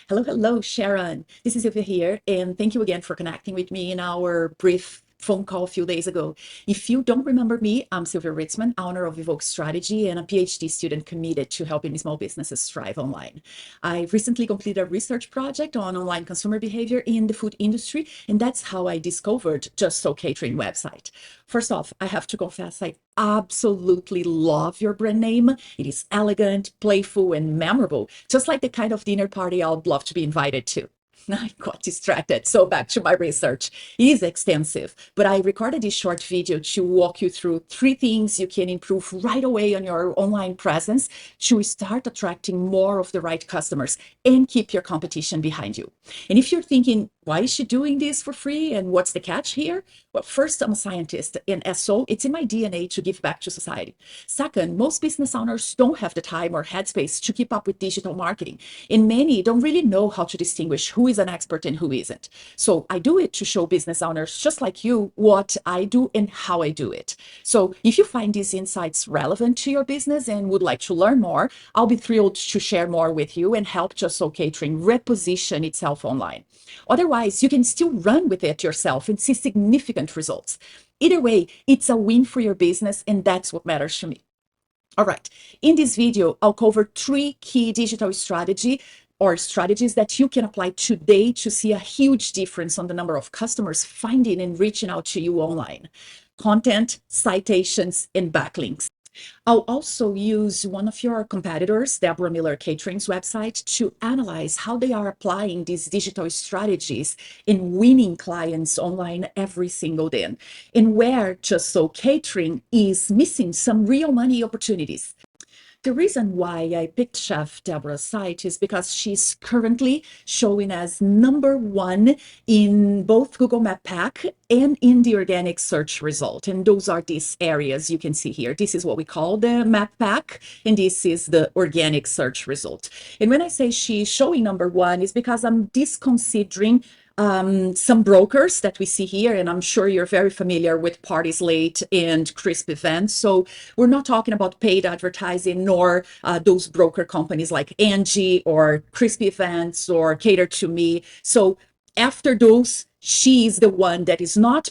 Hello, hello, Sharon. This is Sylvia here, and thank you again for connecting with me in our brief phone call a few days ago. If you don't remember me, I'm Sylvia Ritzman, owner of Evoke Strategy and a PhD student committed to helping small businesses thrive online. I recently completed a research project on online consumer behavior in the food industry, and that's how I discovered Just Soul Catering website. First off, I have to confess, I absolutely love your brand name. It is elegant, playful, and memorable, just like the kind of dinner party I'd love to be invited to. I got distracted. So back to my research. It is extensive, but I recorded this short video to walk you through 3 things you can improve right away on your online presence to start attracting more of the right customers and keep your competition behind you. And if you're thinking, why is she doing this for free? And what's the catch here? Well, first, I'm a scientist, and as so, it's in my DNA to give back to society. Second, most business owners don't have the time or headspace to keep up with digital marketing, and many don't really know how to distinguish who is an expert and who isn't. So I do it to show business owners just like you what I do and how I do it. So if you find these insights relevant to your business and would like to learn more, I'll be thrilled to share more with you and help Just Soul Catering reposition itself online. Otherwise, you can still run with it yourself and see significant results. Either way, it's a win for your business, and that's what matters to me. All right, in this video, I'll cover 3 key digital strategies that you can apply today to see a huge difference on the number of customers finding and reaching out to you online. Content, citations, and backlinks. I'll also use one of your competitors, Deborah Catering's website, to analyze how they are applying these digital strategies in winning clients online every single day, and where Just So Catering is missing some real money opportunities. The reason why I picked Chef Deborah's site is because she's currently showing as #1 in both Google Map Pack and in the organic search result. And those are these areas you can see here. This is what we call the Map Pack, and this is the organic search result. And when I say she's showing #1, is because I'm disconsidering some brokers that we see here, and I'm sure you're very familiar with Party Slate and Crisp Events. So we're not talking about paid advertising, nor those broker companies like Angie or Crisp Events or Cater to Me. So after those, she's the one that is not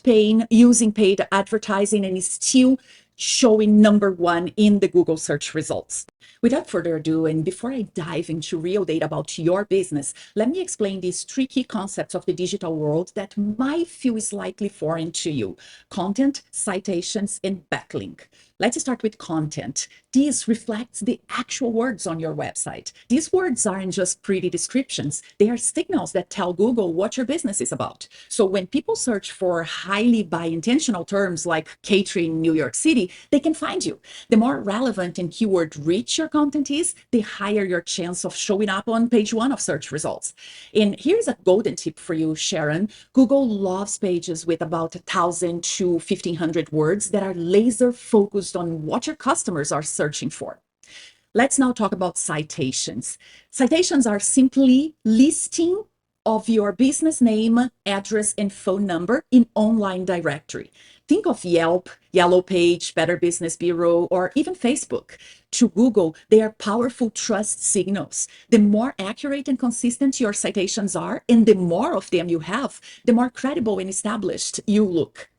using paid advertising and is still showing #1 in the Google search results. Without further ado, and before I dive into real data about your business, let me explain these 3 key concepts of the digital world that might feel slightly foreign to you: content, citations, and backlink. Let's start with content. This reflects the actual words on your website. These words aren't just pretty descriptions. They are signals that tell Google what your business is about. So when people search for highly by intentional terms like catering New York City, they can find you. The more relevant and keyword rich your content is, the higher your chance of showing up on page 1 of search results. And here's a golden tip for you, Sharon. Google loves pages with about 1,000 to 1,500 words that are laser focused on what your customers are searching for. Let's now talk about citations. Citations are simply listing of your business name, address, and phone number in online directory. Think of Yelp, Yellow Page, Better Business Bureau, or even Facebook. To Google, they are powerful trust signals. The more accurate and consistent your citations are, and the more of them you have, the more credible and established you look.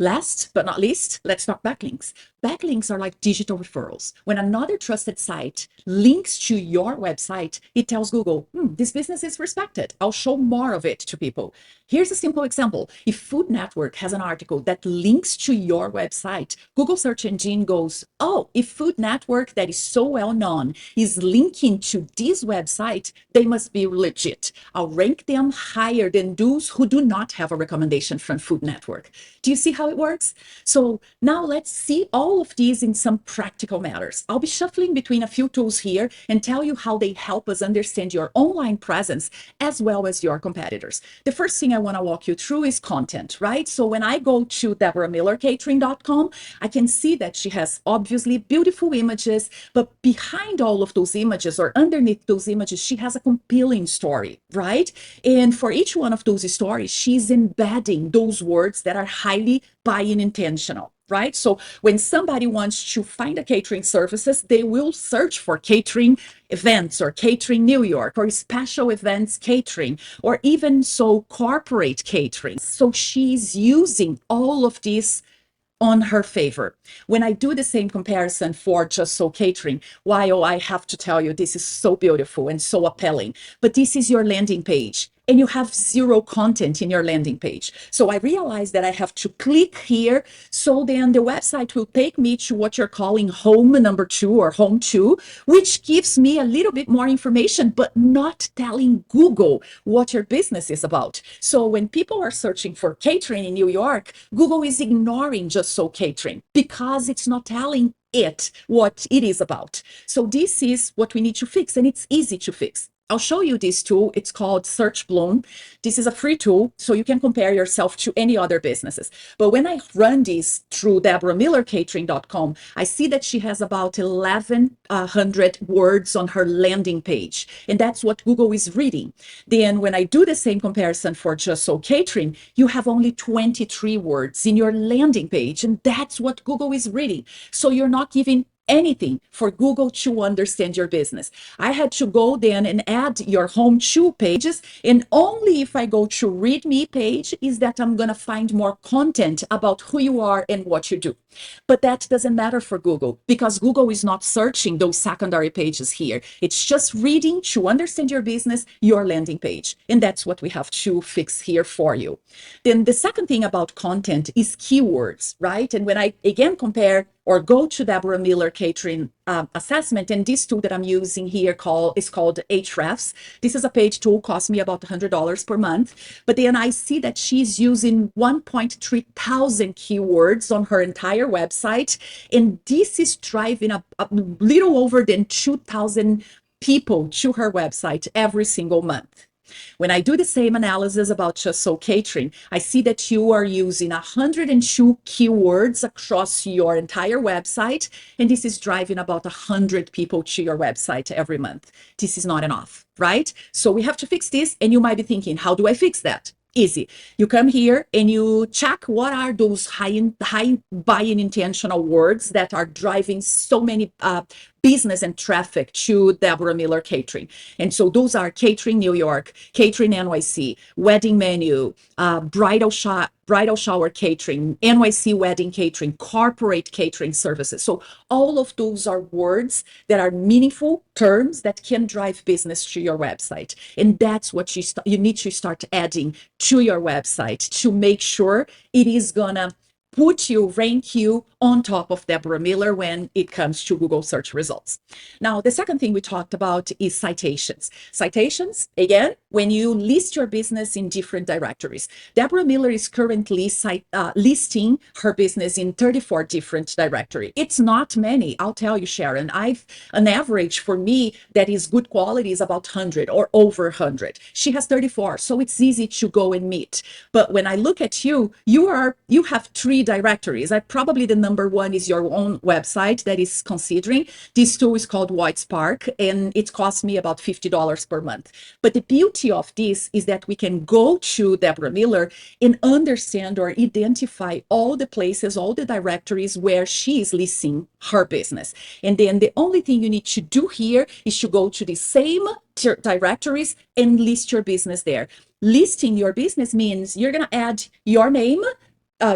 Last but not least, let's talk backlinks. Backlinks are like digital referrals. When another trusted site links to your website, it tells Google, this business is respected. I'll show more of it to people. Here's a simple example. If Food Network has an article that links to your website, Google search engine goes, oh, if Food Network, that is so well known, is linking to this website, they must be legit. I'll rank them higher than those who do not have a recommendation from Food Network. Do you see how it works? So now let's see all of these in some practical matters. I'll be shuffling between a few tools here and tell you how they help us understand your online presence as well as your competitors. The first thing I want to walk you through is content, right? So when I go to DeborahMillerCatering.com, I can see that she has obviously beautiful images, but behind all of those images or underneath those images, she has a compelling story, right? And for each one of those stories, she's embedding those words that are highly buying intentional. right? So when somebody wants to find a catering services, they will search for catering events or catering New York or special events catering or even so corporate catering. So she's using all of these on her favor. When I do the same comparison for Just Soul Catering, while I have to tell you, this is so beautiful and so appealing, but this is your landing page and you have zero content in your landing page. So I realized that I have to click here. So then the website will take me to what you're calling home number 2 or home 2, which gives me a little bit more information, but not telling Google what your business is about. So when people are searching for catering in New York, Google is ignoring Just Soul Catering because it's not telling it what it is about. So this is what we need to fix, and it's easy to fix. I'll show you this tool. It's called Search Bloom. This is a free tool, so you can compare yourself to any other businesses. But when I run this through DeborahMillerCatering.com, I see that she has about 1,100 words on her landing page, and that's what Google is reading. Then when I do the same comparison for Just Soul Catering, you have only 23 words in your landing page, and that's what Google is reading. So you're not giving anything for Google to understand your business. I had to go then and add your home 2 pages, and only if I go to read me page is that I'm going to find more content about who you are and what you do. But that doesn't matter for Google because Google is not searching those secondary pages here. It's just reading to understand your business, your landing page. And that's what we have to fix here for you. Then the second thing about content is keywords, right? And when I again compare or go to Deborah Miller Catering assessment, and this tool that I'm using here is called Hrefs. This is a page tool, costs me about $100 per month. But then I see that she's using 1.3 thousand keywords on her entire website, and this is driving a little over than 2,000 people to her website every single month. When I do the same analysis about Just Soul Catering, I see that you are using 102 keywords across your entire website, and this is driving about 100 people to your website every month. This is not enough, right? So we have to fix this, and you might be thinking, how do I fix that? Easy. You come here and you check what are those high buying intentional words that are driving so many business and traffic to Deborah Miller Catering. And so those are catering New York, catering NYC, wedding menu, bridal shower catering, NYC wedding catering, corporate catering services. So all of those are words that are meaningful terms that can drive business to your website. And that's what you need to start adding to your website to make sure it is gonna rank you on top of Deborah Miller when it comes to Google search results. Now, the second thing we talked about is citations. Citations, again, when you list your business in different directories. Deborah Miller is currently listing her business in 34 different directories. It's not many, I'll tell you, Sharon. An average for me that is good quality is about 100 or over 100. She has 34, so it's easy to go and meet. But when I look at you, you have 3 directories. Probably the number 1 is your own website that is considering. This tool is called White Spark, and it costs me about $50 per month. But the beauty of this is that we can go to Deborah Miller and understand or identify all the places, all the directories where she is listing her business. And then the only thing you need to do here is to go to the same directories and list your business there. Listing your business means you're going to add your name,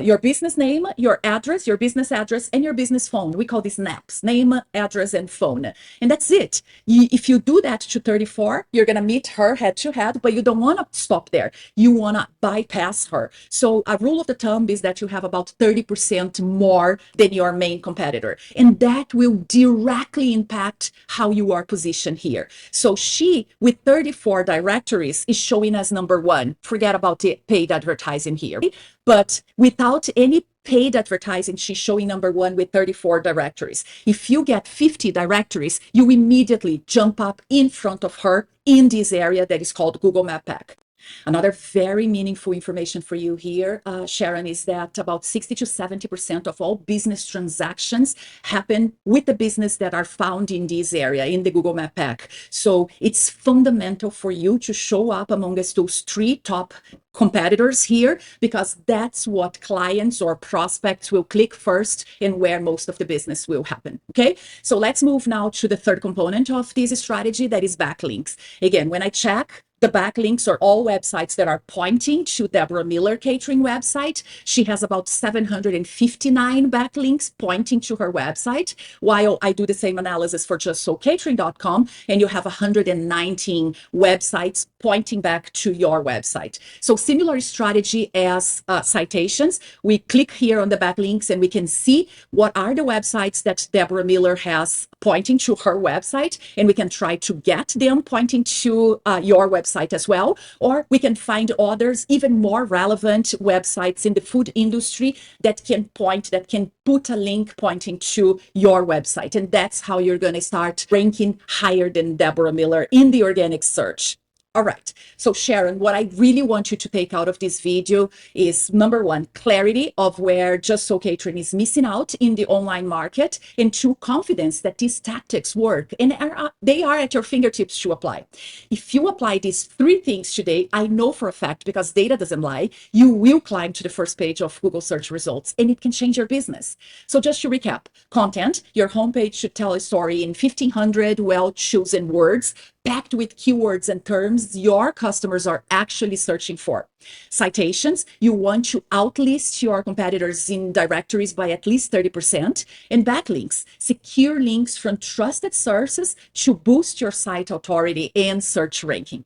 your business name, your address, your business address, and your business phone. We call this NAPS, name, address, and phone. And that's it. If you do that to 34, you're going to meet her head to head, but you don't want to stop there. You want to bypass her. So a rule of the thumb is that you have about 30% more than your main competitor. And that will directly impact how you are positioned here. So she, with 34 directories, is showing as number 1. Forget about the paid advertising here. But without any paid advertising, she's showing number 1 with 34 directories. If you get 50 directories, you immediately jump up in front of her in this area that is called Google Map Pack. Another very meaningful information for you here, Sharon, is that about 60 to 70% of all business transactions happen with the business that are found in this area, in the Google Map pack. So it's fundamental for you to show up amongst those three top competitors here, because that's what clients or prospects will click first and where most of the business will happen. Okay, so let's move now to the third component of this strategy, that is backlinks. Again, when I check, the backlinks are all websites that are pointing to Deborah Miller Catering website. She has about 759 backlinks pointing to her website, while I do the same analysis for justsoulcatering.com, and you have 119 websites pointing back to your website. So similar strategy as citations. We click here on the backlinks and we can see what are the websites that Deborah Miller has pointing to her website, and we can try to get them pointing to your website as well, or we can find others even more relevant websites in the food industry that can put a link pointing to your website, and that's how you're going to start ranking higher than Deborah Miller in the organic search. All right. So Sharon, what I really want you to take out of this video is, number one, clarity of where Just Soul Catering is missing out in the online market, and two, confidence that these tactics work and they are at your fingertips to apply. If you apply these three things today, I know for a fact, because data doesn't lie, you will climb to the first page of Google search results, and it can change your business. So just to recap, content, your homepage should tell a story in 1,500 well-chosen words, packed with keywords and terms your customers are actually searching for. Citations, you want to outlist your competitors in directories by at least 30%. And backlinks, secure links from trusted sources to boost your site authority and search ranking.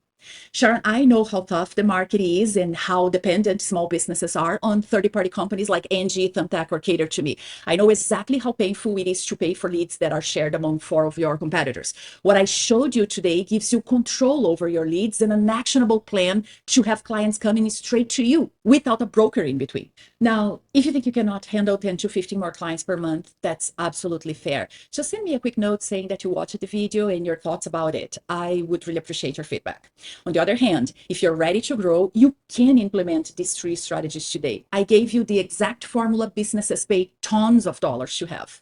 Sharon, I know how tough the market is and how dependent small businesses are on third-party companies like Angie, Thumbtack, or Cater to Me. I know exactly how painful it is to pay for leads that are shared among 4 of your competitors. What I showed you today gives you control over your leads and an actionable plan to have clients coming straight to you without a broker in between. Now, if you think you cannot handle 10 to 15 more clients per month, that's absolutely fair. Just send me a quick note saying that you watched the video and your thoughts about it. I would really appreciate your feedback. On the other hand, if you're ready to grow, you can implement these 3 strategies today. I gave you the exact formula businesses pay tons of dollars to have.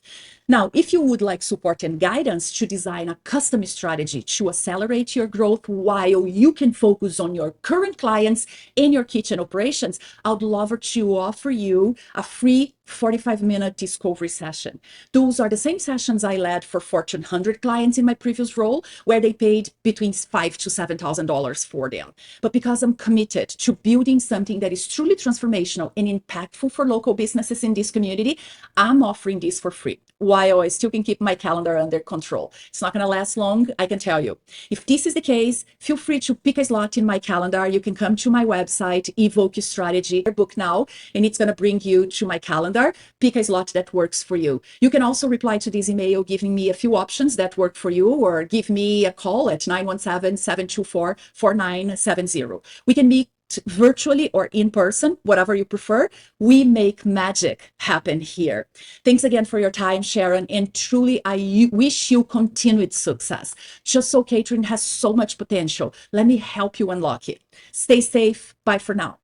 Now, if you would like support and guidance to design a custom strategy to accelerate your growth while you can focus on your current clients and your kitchen operations, I'd love to offer you a free 45-minute discovery session. Those are the same sessions I led for Fortune 100 clients in my previous role, where they paid between $5,000 to $7,000 for them. But because I'm committed to building something that is truly transformational and impactful for local businesses in this community, I'm offering this for free, while I still can keep my calendar under control. It's not going to last long, I can tell you. If this is the case, feel free to pick a slot in my calendar. You can come to my website, Evoke Strategy, book now, and it's going to bring you to my calendar. Pick a slot that works for you. You can also reply to this email giving me a few options that work for you, or give me a call at 917-724-4970. We can meet virtually or in person, whatever you prefer. We make magic happen here. Thanks again for your time, Sharon, and truly I wish you continued success. Just Soul Catering has so much potential. Let me help you unlock it. Stay safe. Bye for now.